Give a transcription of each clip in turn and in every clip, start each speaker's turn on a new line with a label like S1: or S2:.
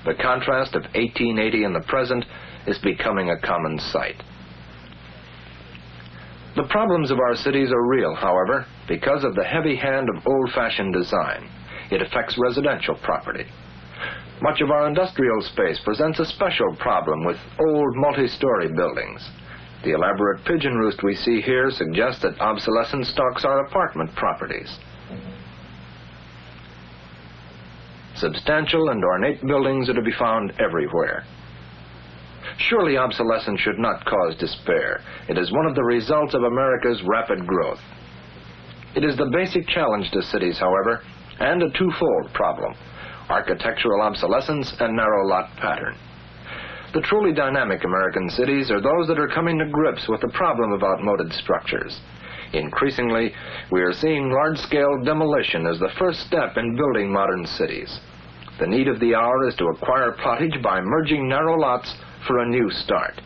S1: The contrast of 1880 and the present is becoming a common sight. The problems of our cities are real, however, because of the heavy hand of old-fashioned design. It affects residential property. Much of our industrial space presents a special problem with old multi-story buildings. The elaborate pigeon roost we see here suggests that obsolescence stalks our apartment properties. Substantial and ornate buildings are to be found everywhere. Surely obsolescence should not cause despair. It is one of the results of America's rapid growth. It is the basic challenge to cities, however, and a twofold problem: architectural obsolescence and narrow lot pattern. The truly dynamic American cities are those that are coming to grips with the problem of outmoded structures. Increasingly, we are seeing large-scale demolition as the first step in building modern cities. The need of the hour is to acquire plottage by merging narrow lots for a new start.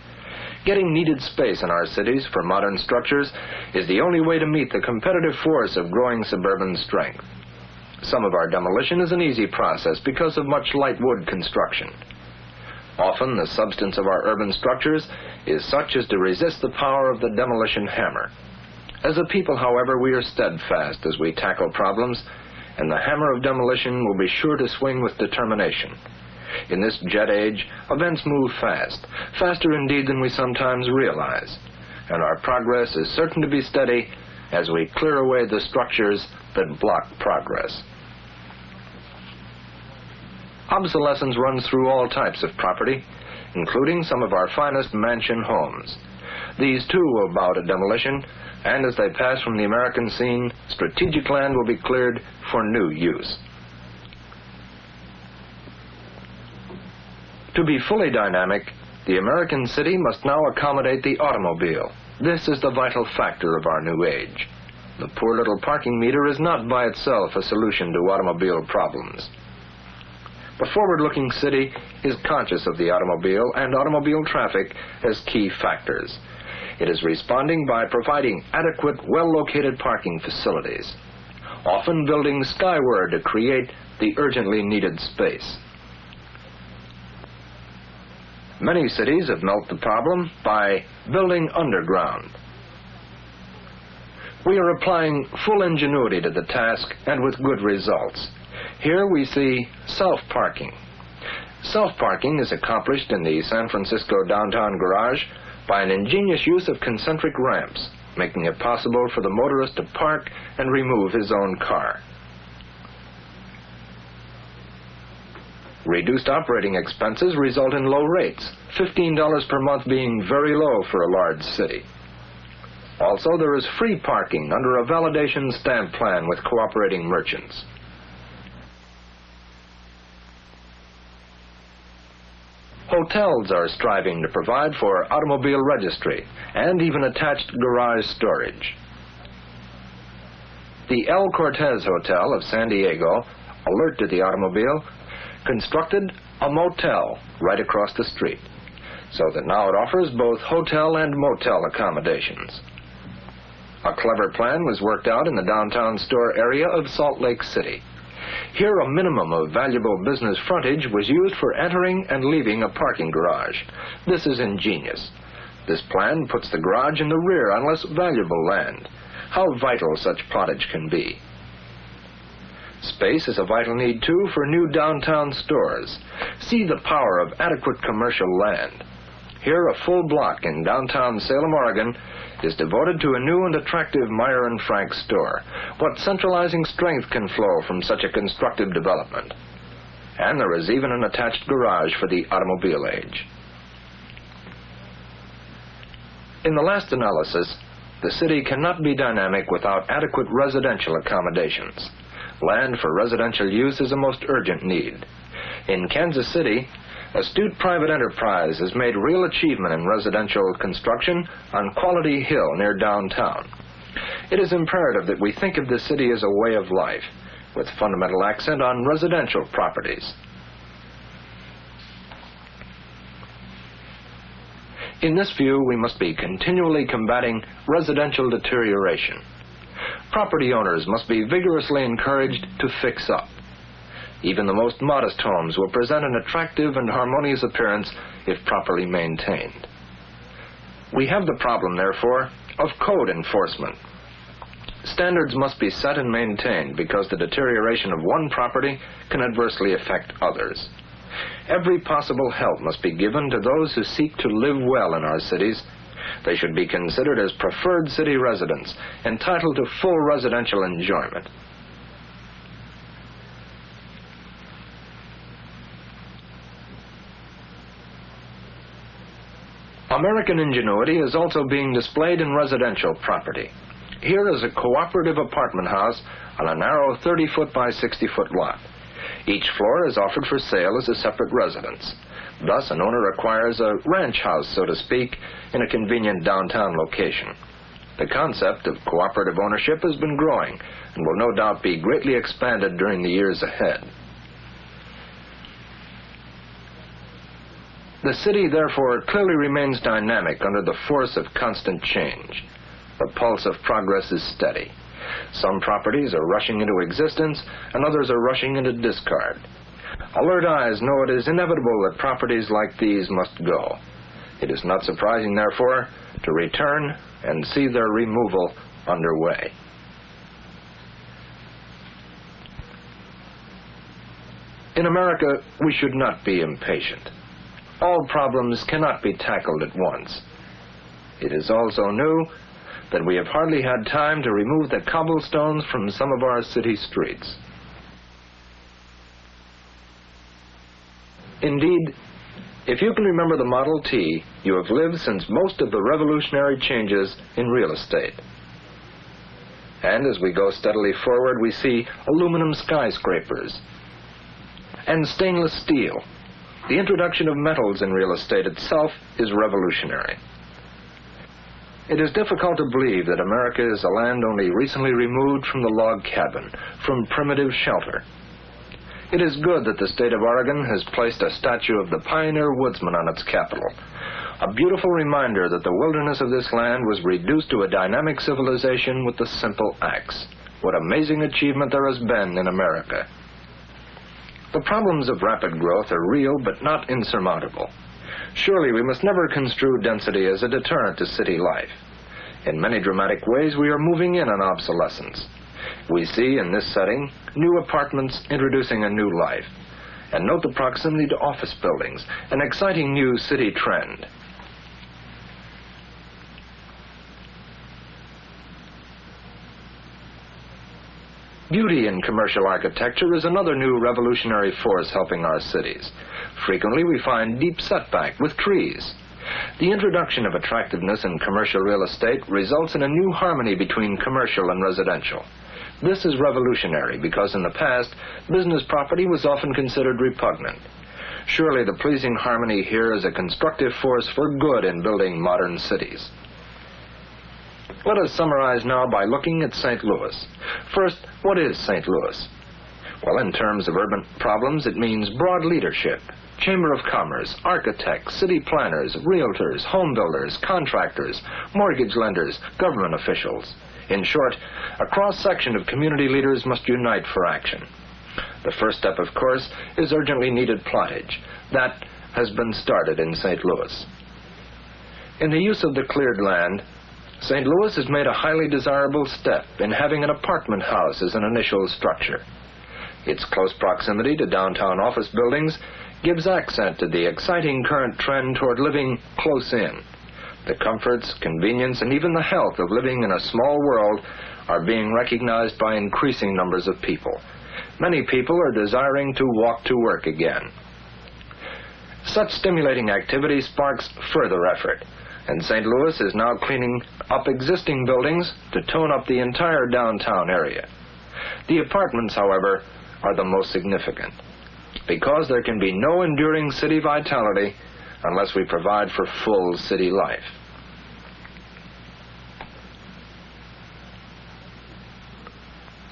S1: Getting needed space in our cities for modern structures is the only way to meet the competitive force of growing suburban strength. Some of our demolition is an easy process because of much light wood construction. Often the substance of our urban structures is such as to resist the power of the demolition hammer. As a people, however, we are steadfast as we tackle problems, and the hammer of demolition will be sure to swing with determination. In this jet age, events move fast, faster indeed than we sometimes realize, and our progress is certain to be steady as we clear away the structures that block progress. Obsolescence runs through all types of property, including some of our finest mansion homes. These too will bow to demolition, and as they pass from the American scene, strategic land will be cleared for new use. To be fully dynamic, the American city must now accommodate the automobile. This is the vital factor of our new age. The poor little parking meter is not by itself a solution to automobile problems. The forward-looking city is conscious of the automobile and automobile traffic as key factors. It is responding by providing adequate, well-located parking facilities, often building skyward to create the urgently needed space. Many cities have met the problem by building underground. We are applying full ingenuity to the task and with good results. Here we see self-parking. Self-parking is accomplished in the San Francisco downtown garage by an ingenious use of concentric ramps, making it possible for the motorist to park and remove his own car. Reduced operating expenses result in low rates, $15 per month being very low for a large city. Also, there is free parking under a validation stamp plan with cooperating merchants. Hotels are striving to provide for automobile registry and even attached garage storage. The El Cortez Hotel of San Diego, alert to the automobile, constructed a motel right across the street, so that now it offers both hotel and motel accommodations. A clever plan was worked out in the downtown store area of Salt Lake City. Here, a minimum of valuable business frontage was used for entering and leaving a parking garage. This is ingenious. This plan puts the garage in the rear on less valuable land. How vital such plottage can be. Space is a vital need, too, for new downtown stores. See the power of adequate commercial land. Here, a full block in downtown Salem, Oregon, is devoted to a new and attractive Meyer & Frank store. What centralizing strength can flow from such a constructive development? And there is even an attached garage for the automobile age. In the last analysis, the city cannot be dynamic without adequate residential accommodations. Land for residential use is a most urgent need. In Kansas City, astute private enterprise has made real achievement in residential construction on Quality Hill near downtown. It is imperative that we think of the city as a way of life, with fundamental accent on residential properties. In this view, we must be continually combating residential deterioration. Property owners must be vigorously encouraged to fix up. Even the most modest homes will present an attractive and harmonious appearance if properly maintained. We have the problem, therefore, of code enforcement. Standards must be set and maintained because the deterioration of one property can adversely affect others. Every possible help must be given to those who seek to live well in our cities. They should be considered as preferred city residents, entitled to full residential enjoyment. American ingenuity is also being displayed in residential property. Here is a cooperative apartment house on a narrow 30-foot by 60-foot lot. Each floor is offered for sale as a separate residence. Thus, an owner acquires a ranch house, so to speak, in a convenient downtown location. The concept of cooperative ownership has been growing and will no doubt be greatly expanded during the years ahead. The city, therefore, clearly remains dynamic under the force of constant change. The pulse of progress is steady. Some properties are rushing into existence, and others are rushing into discard. Alert eyes know it is inevitable that properties like these must go. It is not surprising, therefore, to return and see their removal underway. In America, we should not be impatient. All problems cannot be tackled at once. It is also new that we have hardly had time to remove the cobblestones from some of our city streets. Indeed, if you can remember the Model T, you have lived since most of the revolutionary changes in real estate. And as we go steadily forward, we see aluminum skyscrapers and stainless steel. The introduction of metals in real estate itself is revolutionary. It is difficult to believe that America is a land only recently removed from the log cabin, from primitive shelter. It is good that the state of Oregon has placed a statue of the pioneer woodsman on its capital, a beautiful reminder that the wilderness of this land was reduced to a dynamic civilization with the simple axe. What amazing achievement there has been in America. The problems of rapid growth are real but not insurmountable. Surely we must never construe density as a deterrent to city life. In many dramatic ways, we are moving in on obsolescence. We see in this setting new apartments introducing a new life. And note the proximity to office buildings, an exciting new city trend. Beauty in commercial architecture is another new revolutionary force helping our cities. Frequently we find deep setback with trees. The introduction of attractiveness in commercial real estate results in a new harmony between commercial and residential. This is revolutionary because in the past, business property was often considered repugnant. Surely the pleasing harmony here is a constructive force for good in building modern cities. Let us summarize now by looking at St. Louis. First, what is St. Louis? Well, in terms of urban problems, it means broad leadership, Chamber of Commerce, architects, city planners, realtors, home builders, contractors, mortgage lenders, government officials. In short, a cross-section of community leaders must unite for action. The first step, of course, is urgently needed plottage. That has been started in St. Louis. In the use of the cleared land, St. Louis has made a highly desirable step in having an apartment house as an initial structure. Its close proximity to downtown office buildings gives accent to the exciting current trend toward living close in. The comforts, convenience, and even the health of living in a small world are being recognized by increasing numbers of people. Many people are desiring to walk to work again. Such stimulating activity sparks further effort, and St. Louis is now cleaning up existing buildings to tone up the entire downtown area. The apartments, however, are the most significant, because there can be no enduring city vitality unless we provide for full city life.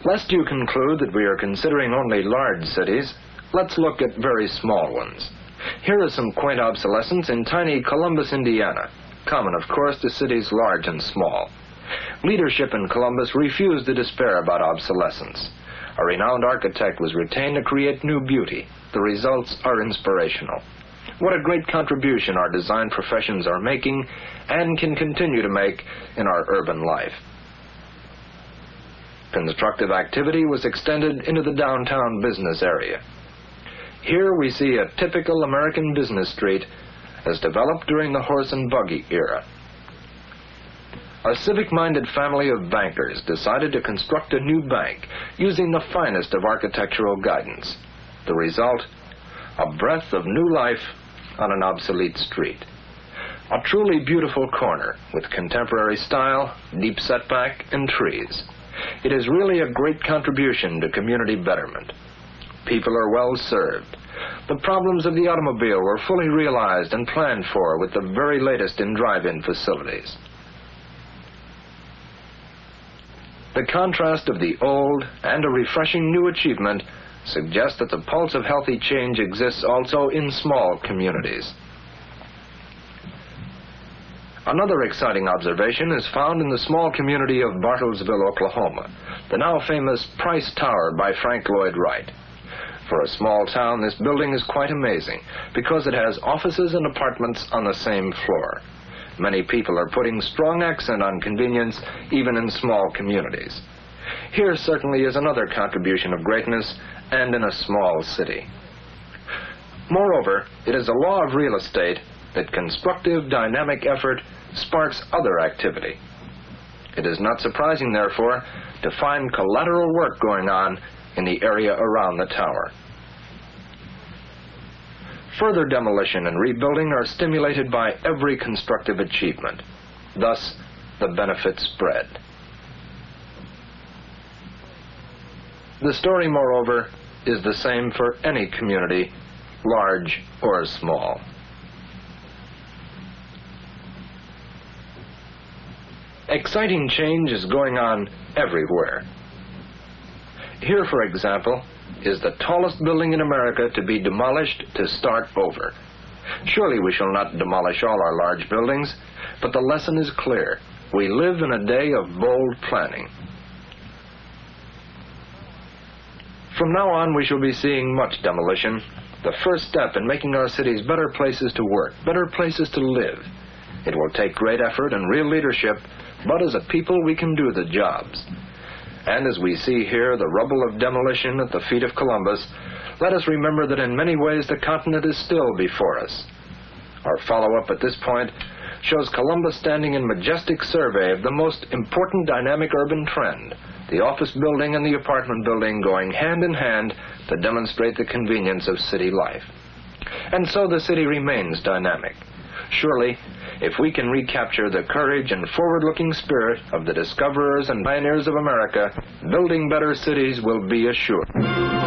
S1: Lest you conclude that we are considering only large cities, let's look at very small ones. Here is some quaint obsolescence in tiny Columbus, Indiana, common, of course, to cities large and small. Leadership in Columbus refused to despair about obsolescence. A renowned architect was retained to create new beauty. The results are inspirational. What a great contribution our design professions are making and can continue to make in our urban life. Constructive activity was extended into the downtown business area. Here we see a typical American business street as developed during the horse and buggy era. A civic-minded family of bankers decided to construct a new bank using the finest of architectural guidance. The result, a breath of new life on an obsolete street. A truly beautiful corner with contemporary style, deep setback, and trees. It is really a great contribution to community betterment. People are well served. The problems of the automobile were fully realized and planned for with the very latest in drive-in facilities. The contrast of the old and a refreshing new achievement suggests that the pulse of healthy change exists also in small communities. Another exciting observation is found in the small community of Bartlesville, Oklahoma, the now famous Price Tower by Frank Lloyd Wright. For a small town, this building is quite amazing because it has offices and apartments on the same floor. Many people are putting strong accent on convenience even in small communities. Here certainly is another contribution of greatness, and in a small city. Moreover, it is a law of real estate that constructive, dynamic effort sparks other activity. It is not surprising, therefore, to find collateral work going on in the area around the tower. Further demolition and rebuilding are stimulated by every constructive achievement. Thus, the benefits spread. The story, moreover, is the same for any community, large or small. Exciting change is going on everywhere. Here, for example, is the tallest building in America to be demolished to start over. Surely we shall not demolish all our large buildings, but the lesson is clear. We live in a day of bold planning. From now on, we shall be seeing much demolition, the first step in making our cities better places to work, better places to live. It will take great effort and real leadership, but as a people we can do the jobs. And as we see here the rubble of demolition at the feet of Columbus, let us remember that in many ways the continent is still before us. Our follow-up at this point shows Columbus standing in majestic survey of the most important dynamic urban trend, the office building and the apartment building going hand in hand to demonstrate the convenience of city life. And so the city remains dynamic. Surely, if we can recapture the courage and forward-looking spirit of the discoverers and pioneers of America, building better cities will be assured.